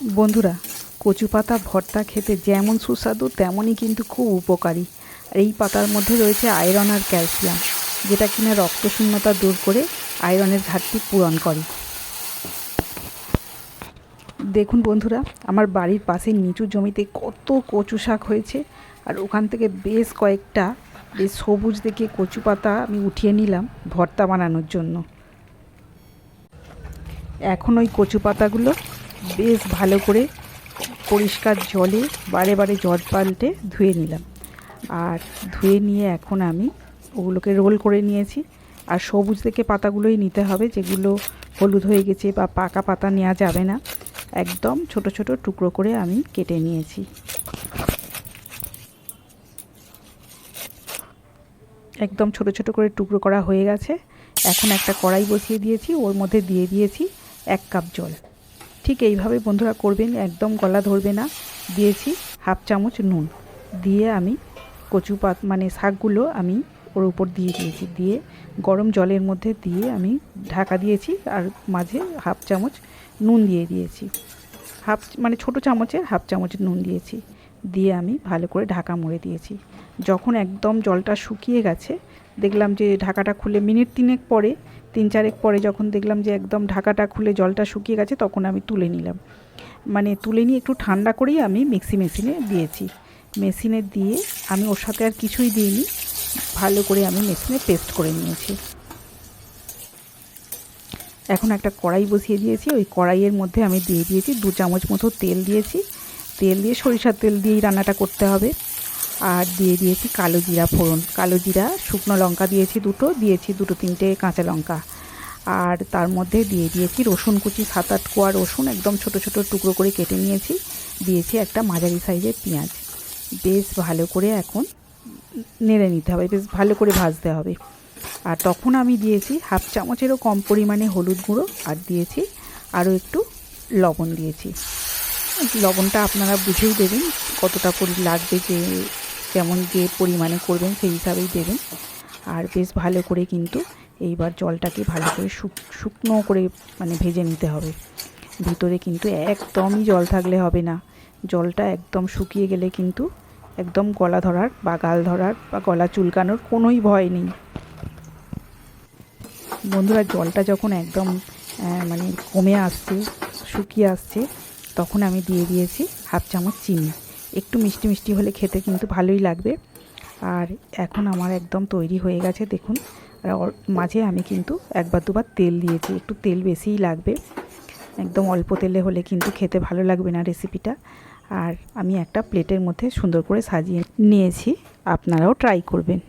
বন্ধুরা, কচু পাতা ভর্তা খেতে যেমন সুস্বাদু তেমনই কিন্তু খুব উপকারী। আর এই পাতার মধ্যে রয়েছে আয়রন আর ক্যালসিয়াম, যেটা কিনা রক্তশূন্যতা দূর করে আয়রনের ঘাটতি পূরণ করে। দেখুন বন্ধুরা, আমার বাড়ির পাশে নিচু জমিতে কত কচু শাক হয়েছে। আর ওখান থেকে বেশ কয়েকটা বেশ সবুজ দেখে কচু পাতা আমি উঠিয়ে নিলাম ভর্তা বানানোর জন্য। এখন ওই কচু পাতাগুলো বেশ ভালো করে পরিষ্কার জলে বারে বারে জল পাল্টে ধুয়ে নিলাম। আর ধুয়ে নিয়ে এখন আমি ওগুলোকে রোল করে নিয়েছি। আর সবুজ থেকে পাতাগুলোই নিতে হবে, যেগুলো হলুদ হয়ে গেছে বা পাকা পাতা নেওয়া যাবে না। একদম ছোট ছোট টুকরো করে আমি কেটে নিয়েছি। একদম ছোট ছোট করে টুকরো করা হয়ে গেছে। এখন একটা কড়াই বসিয়ে দিয়েছি, ওর মধ্যে দিয়ে দিয়েছি 1 কাপ জল। ঠিক এইভাবে বন্ধুরা করবেন, একদম গলা ধরবে না। দিয়েছি হাফ চামচ নুন, দিয়ে আমি কচু মানে শাকগুলো আমি ওর উপর দিয়ে দিয়েছি। দিয়ে গরম জলের মধ্যে দিয়ে আমি ঢাকা দিয়েছি। আর মাঝে হাফ চামচ নুন দিয়ে দিয়েছি, মানে ছোটো চামচের হাফ চামচ নুন দিয়েছি। দিয়ে আমি ভালো করে ঢাকা মুড়ে দিয়েছি। যখন একদম জলটা শুকিয়ে গেছে, দেখলাম যে ঢাকাটা খুলে মিনিট 3 পরে 3-4 পরে যখন দেখলাম যে একদম ঢাকাটা খুলে জলটা শুকিয়ে গেছে, তখন আমি তুলে নিলাম। মানে তুলে নিয়ে একটু ঠান্ডা করেই আমি মিক্সি মেশিনে দিয়েছি। মেশিনে দিয়ে আমি ওর সাথে আর কিছুই দিইনি, ভালো করে আমি মেশিনে পেস্ট করে নিয়েছি। এখন একটা কড়াই বসিয়ে দিয়েছি। ওই কড়াইয়ের মধ্যে আমি দিয়ে দিয়েছি 2 চামচ মতো তেল দিয়েছি। তেল দিয়ে সরিষার তেল দিয়েই রান্নাটা করতে হবে। আর দিয়ে দিয়েছি কালো জিরা ফোড়ন, কালো জিরা, শুকনো লঙ্কা দিয়েছি 2টো, দিয়েছি 2-3টে কাঁচা লঙ্কা। আর তার মধ্যে দিয়ে দিয়েছি রসুন কুচি, 7-8 কোয়া রসুন একদম ছোট ছোট টুকরো করে কেটে নিয়েছি। দিয়েছি একটা মাঝারি সাইজের পেঁয়াজ। বেশ ভালো করে এখন নেড়ে নিতে হবে, বেশ ভালো করে ভাজতে হবে। আর তখন আমি দিয়েছি হাফ চামচেরও কম পরিমাণে হলুদ গুঁড়ো, আর দিয়েছি আরও একটু লবণ দিয়েছি। লবণটা আপনারা বুঝেই দেবেন কতটা লাগবে, যে যেমন যে পরিমাণে করবেন সেই হিসাবেই দেবেন। আর বেশ ভালো করে কিন্তু এইবার জলটাকে ভালো করে শুকনো করে মানে ভেজে নিতে হবে। ভিতরে কিন্তু একদমই জল থাকলে হবে না। জলটা একদম শুকিয়ে গেলে কিন্তু একদম গলা ধরার বা গাল ধরার বা গলা চুলকানোর কোনোই ভয় নেই। বন্ধুরা, জলটা যখন একদম মানে কমে আসছে, শুকিয়ে আসছে, তখন আমি দিয়ে দিয়েছি হাফ চামচ চিনি। একটু মিষ্টি মিষ্টি হলে খেতে কিন্তু ভালোই লাগবে। আর এখন আমার একদম তৈরি হয়ে গেছে দেখুন। আর মাঝে আমি কিন্তু 1-2বার তেল দিয়েছি, একটু তেল বেশিই লাগবে। একদম অল্প তেলে হলে কিন্তু খেতে ভালো লাগবে না রেসিপিটা। আর আমি একটা প্লেটের মধ্যে সুন্দর করে সাজিয়ে নিয়েছি, আপনারাও ট্রাই করবেন।